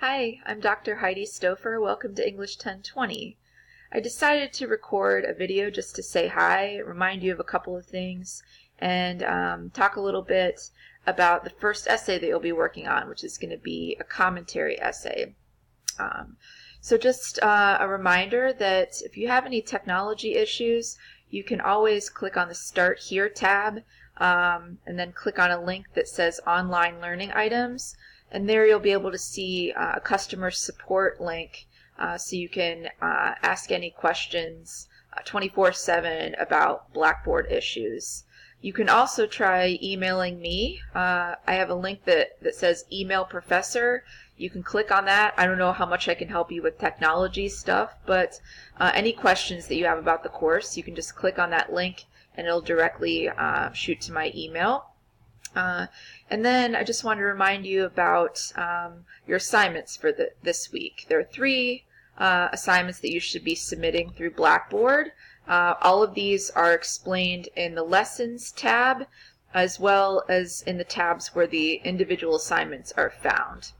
Hi, I'm Dr. Heidi Stouffer. Welcome to English 1020. I decided to record a video just to say hi, remind you of a couple of things, and talk a little bit about the first essay that you'll be working on, which is going to be a commentary essay. So just a reminder that if you have any technology issues, you can always click on the Start Here tab and then click on a link that says Online Learning Items. And there you'll be able to see a customer support link so you can ask any questions 24/7 about Blackboard issues. You can also try emailing me. I have a link that says Email Professor. You can click on that. I don't know how much I can help you with technology stuff, but any questions that you have about the course, you can just click on that link and it'll directly shoot to my email. And then I just want to remind you about your assignments for this week. There are 3 assignments that you should be submitting through Blackboard. All of these are explained in the Lessons tab, as well as in the tabs where the individual assignments are found.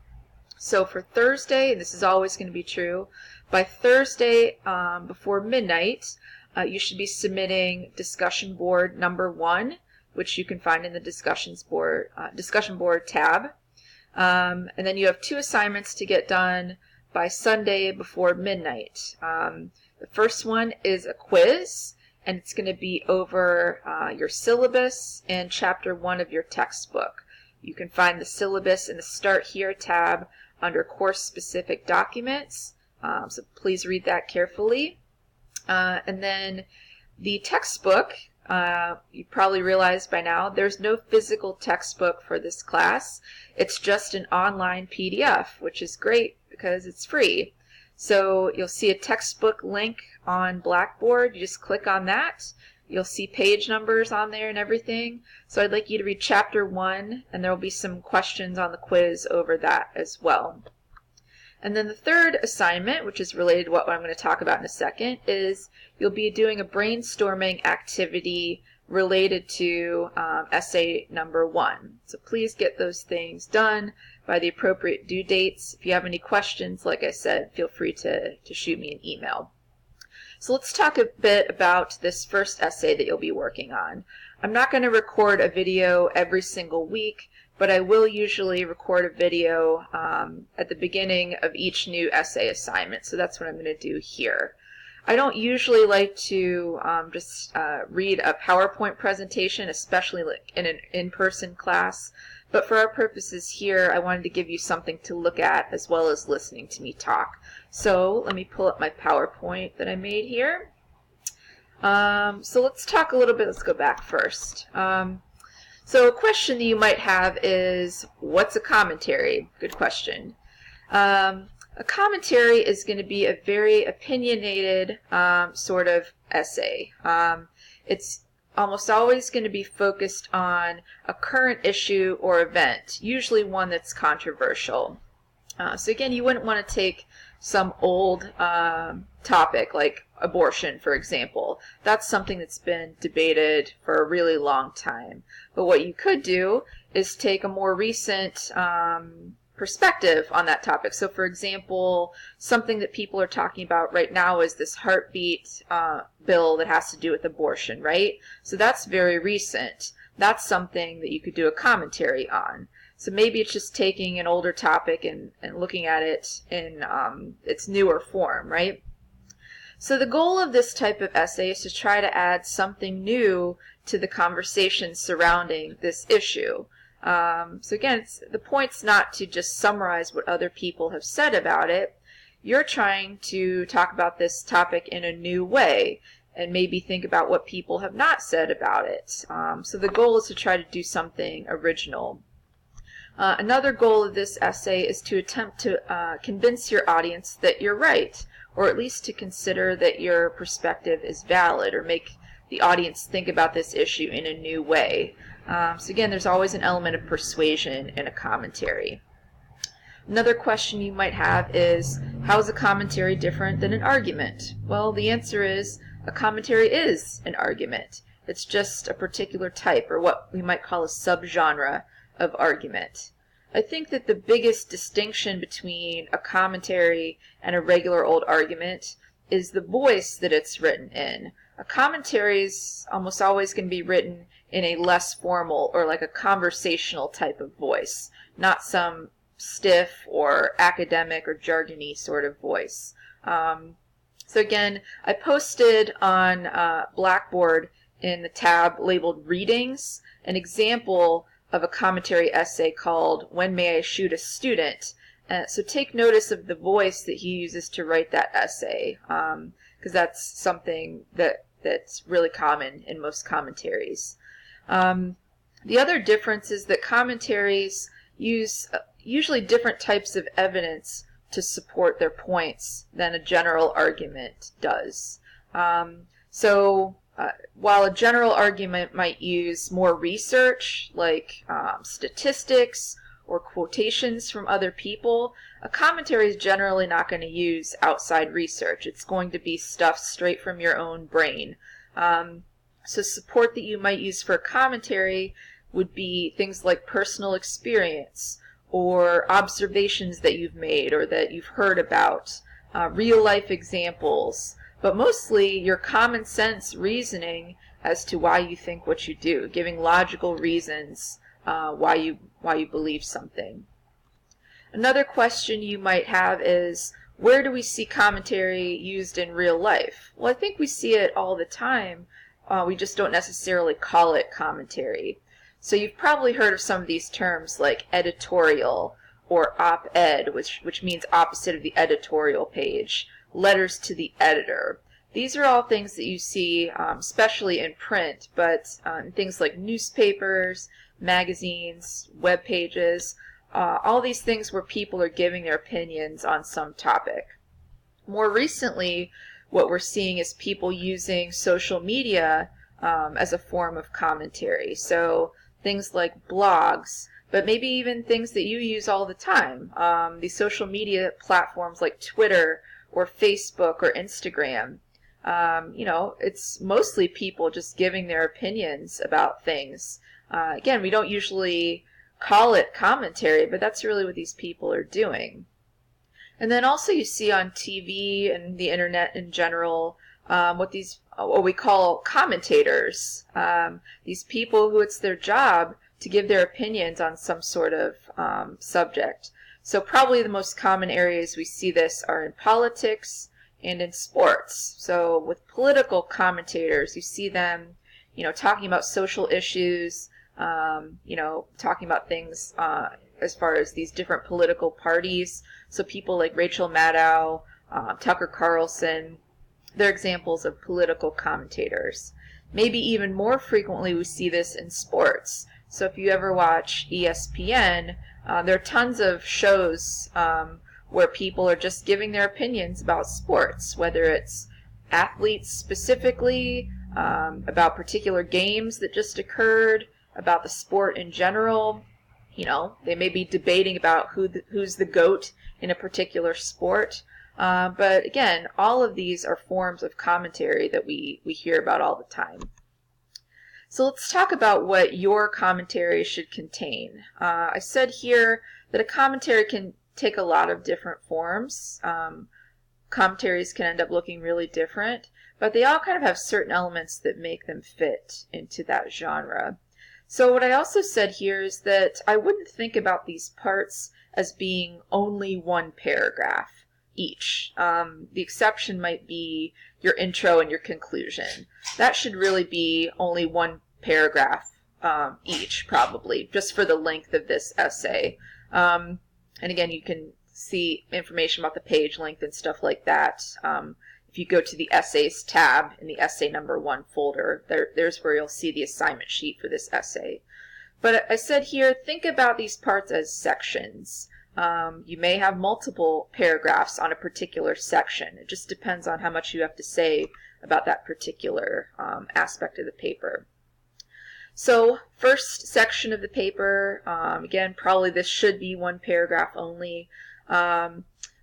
So for Thursday, and this is always going to be true, by Thursday before midnight, you should be submitting discussion board number 1, which you can find in the discussion board tab. And then you have 2 assignments to get done by Sunday before midnight. The first one is a quiz, and it's going to be over your syllabus and chapter 1 of your textbook. You can find the syllabus in the Start Here tab under course-specific documents, so please read that carefully. And then the textbook, you probably realized by now, there's no physical textbook for this class. It's just an online PDF, which is great because it's free. So you'll see a textbook link on Blackboard. You just click on that. You'll see page numbers on there and everything. So I'd like you to read chapter 1, and there will be some questions on the quiz over that as well. And then the third assignment, which is related to what I'm going to talk about in a second, is you'll be doing a brainstorming activity related to essay number 1. So please get those things done by the appropriate due dates. If you have any questions, like I said, feel free to shoot me an email. So let's talk a bit about this first essay that you'll be working on. I'm not going to record a video every single week, but I will usually record a video at the beginning of each new essay assignment. So that's what I'm going to do here. I don't usually like to just read a PowerPoint presentation, especially like in an in-person class. But for our purposes here, I wanted to give you something to look at as well as listening to me talk. So let me pull up my PowerPoint that I made here. So let's talk a little bit. Let's go back first. So a question that you might have is, what's a commentary? Good question. A commentary is going to be a very opinionated sort of essay. It's almost always going to be focused on a current issue or event, usually one that's controversial. So again, you wouldn't want to take some old topic like abortion, for example. That's something that's been debated for a really long time. But what you could do is take a more recent perspective on that topic. So for example, something that people are talking about right now is this heartbeat bill that has to do with abortion, right? So that's very recent. That's something that you could do a commentary on. So maybe it's just taking an older topic and looking at it in its newer form, right? So the goal of this type of essay is to try to add something new to the conversation surrounding this issue. So again, the point's not to just summarize what other people have said about it. You're trying to talk about this topic in a new way and maybe think about what people have not said about it. So the goal is to try to do something original. Another goal of this essay is to attempt to convince your audience that you're right, or at least to consider that your perspective is valid, or make the audience think about this issue in a new way. So again, there's always an element of persuasion in a commentary. Another question you might have is, how is a commentary different than an argument? Well, the answer is, a commentary is an argument. It's just a particular type, or what we might call a subgenre of argument. I think that the biggest distinction between a commentary and a regular old argument is the voice that it's written in. A commentary is almost always going to be written in a less formal or like a conversational type of voice, not some stiff or academic or jargony sort of voice. So again, I posted on Blackboard in the tab labeled Readings an example of a commentary essay called When May I Shoot a Student? So take notice of the voice that he uses to write that essay, because that's something that's really common in most commentaries. The other difference is that commentaries use usually different types of evidence to support their points than a general argument does. While a general argument might use more research, like statistics or quotations from other people, a commentary is generally not going to use outside research. It's going to be stuff straight from your own brain. So support that you might use for a commentary would be things like personal experience or observations that you've made or that you've heard about, real life examples, but mostly your common sense reasoning as to why you think what you do, giving logical reasons why you believe something. Another question you might have is, where do we see commentary used in real life? Well, I think we see it all the time. We just don't necessarily call it commentary. So you've probably heard of some of these terms like editorial or op-ed, which means opposite of the editorial page, letters to the editor. These are all things that you see, especially in print, but in things like newspapers, magazines, web pages, all these things where people are giving their opinions on some topic. More recently, what we're seeing is people using social media as a form of commentary. So things like blogs, but maybe even things that you use all the time. These social media platforms like Twitter or Facebook or Instagram. It's mostly people just giving their opinions about things. Again, we don't usually call it commentary, but that's really what these people are doing. And then also you see on TV and the internet in general what we call commentators. These people who it's their job to give their opinions on some sort of subject. So probably the most common areas we see this are in politics and in sports. So with political commentators, you see them, talking about social issues, talking about things as far as these different political parties. So people like Rachel Maddow, Tucker Carlson, they're examples of political commentators. Maybe even more frequently we see this in sports. So if you ever watch ESPN, there are tons of shows where people are just giving their opinions about sports, whether it's athletes specifically, about particular games that just occurred, about the sport in general. They may be debating about who's the GOAT in a particular sport. But again, all of these are forms of commentary that we hear about all the time. So let's talk about what your commentary should contain. I said here that a commentary can take a lot of different forms. Commentaries can end up looking really different, but they all kind of have certain elements that make them fit into that genre. So what I also said here is that I wouldn't think about these parts as being only one paragraph each. The exception might be your intro and your conclusion. That should really be only one paragraph each, probably, just for the length of this essay. And again, you can see information about the page length and stuff like that. If you go to the Essays tab in the Essay Number 1 folder, there's where you'll see the assignment sheet for this essay. But I said here, think about these parts as sections. You may have multiple paragraphs on a particular section. It just depends on how much you have to say about that particular aspect of the paper. So first section of the paper, again, probably this should be one paragraph only.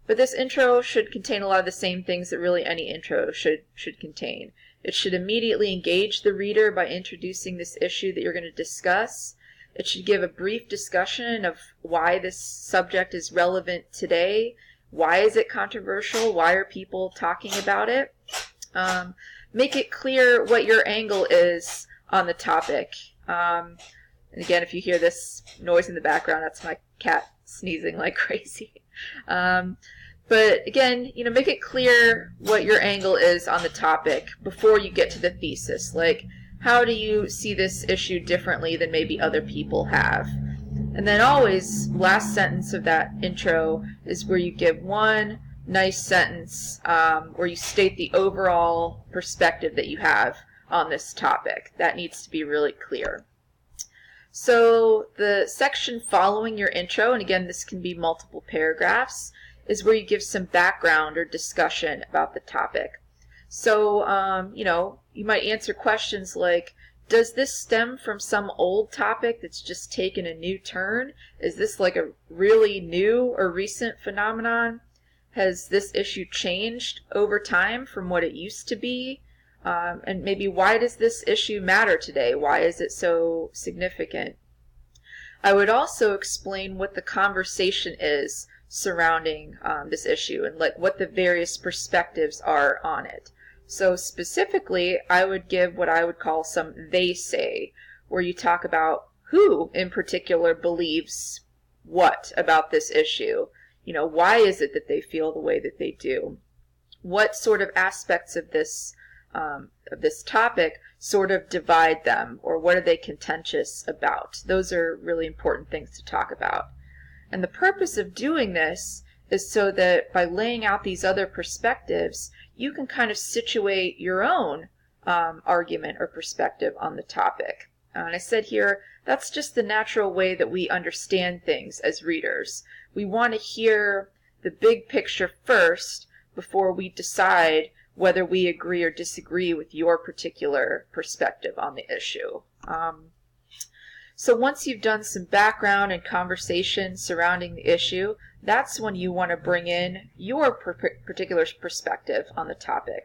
But this intro should contain a lot of the same things that really any intro should contain. It should immediately engage the reader by introducing this issue that you're going to discuss. It should give a brief discussion of why this subject is relevant today. Why is it controversial? Why are people talking about it? Make it clear what your angle is on the topic. And again, if you hear this noise in the background, that's my cat sneezing like crazy. But again, make it clear what your angle is on the topic before you get to the thesis. Like, how do you see this issue differently than maybe other people have? And then always, last sentence of that intro is where you give one nice sentence where you state the overall perspective that you have on this topic. That needs to be really clear. So the section following your intro, and again, this can be multiple paragraphs, is where you give some background or discussion about the topic. So, you might answer questions like, does this stem from some old topic that's just taken a new turn? Is this like a really new or recent phenomenon? Has this issue changed over time from what it used to be? And maybe why does this issue matter today? Why is it so significant? I would also explain what the conversation is surrounding this issue and like what the various perspectives are on it. So specifically, I would give what I would call some they say, where you talk about who in particular believes what about this issue. Why is it that they feel the way that they do? What sort of aspects of this topic sort of divide them, or what are they contentious about? Those are really important things to talk about. And the purpose of doing this is so that by laying out these other perspectives, you can kind of situate your own argument or perspective on the topic. And I said here, that's just the natural way that we understand things as readers. We want to hear the big picture first before we decide whether we agree or disagree with your particular perspective on the issue. So once you've done some background and conversation surrounding the issue, that's when you want to bring in your particular perspective on the topic.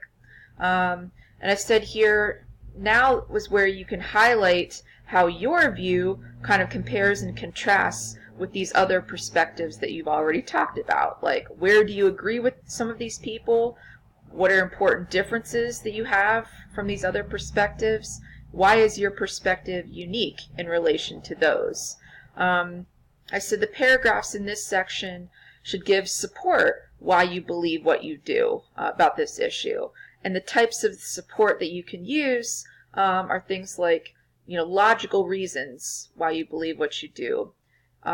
And I said here, now was where you can highlight how your view kind of compares and contrasts with these other perspectives that you've already talked about. Like, where do you agree with some of these people? What are important differences that you have from these other perspectives? Why is your perspective unique in relation to those? I said the paragraphs in this section should give support why you believe what you do about this issue. And the types of support that you can use are things like, logical reasons why you believe what you do.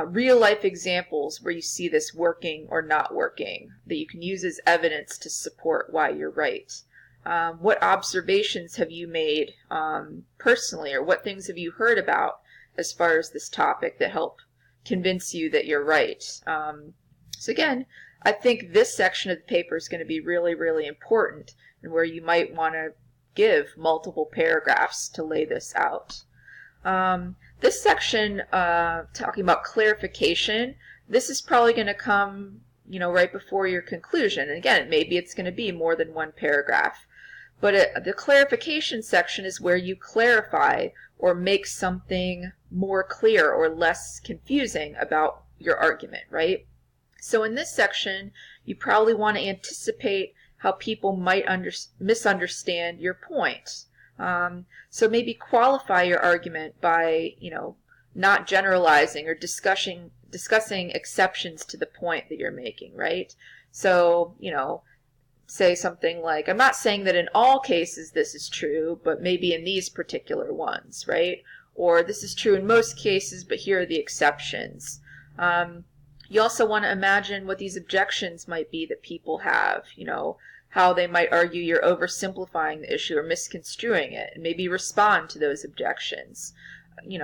Real life examples where you see this working or not working that you can use as evidence to support why you're right. What observations have you made personally, or what things have you heard about as far as this topic that help convince you that you're right? So again, I think this section of the paper is going to be really, really important, and where you might want to give multiple paragraphs to lay this out. This section, talking about clarification, this is probably going to come, right before your conclusion. And again, maybe it's going to be more than one paragraph. But the clarification section is where you clarify or make something more clear or less confusing about your argument, right? So in this section, you probably want to anticipate how people might misunderstand your point. So maybe qualify your argument by, not generalizing or discussing exceptions to the point that you're making, right? So, say something like, I'm not saying that in all cases this is true, but maybe in these particular ones, right? Or this is true in most cases, but here are the exceptions. You also want to imagine what these objections might be that people have, how they might argue you're oversimplifying the issue or misconstruing it, and maybe respond to those objections.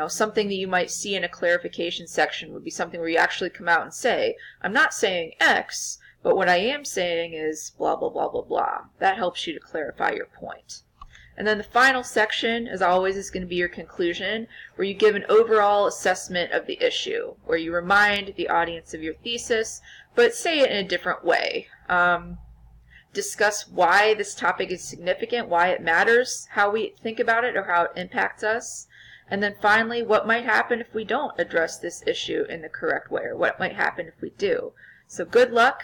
Something that you might see in a clarification section would be something where you actually come out and say, I'm not saying X, but what I am saying is blah, blah, blah, blah, blah. That helps you to clarify your point. And then the final section, as always, is going to be your conclusion, where you give an overall assessment of the issue, where you remind the audience of your thesis, but say it in a different way. Discuss why this topic is significant, why it matters, how we think about it, or how it impacts us. And then finally, what might happen if we don't address this issue in the correct way, or what might happen if we do. So good luck.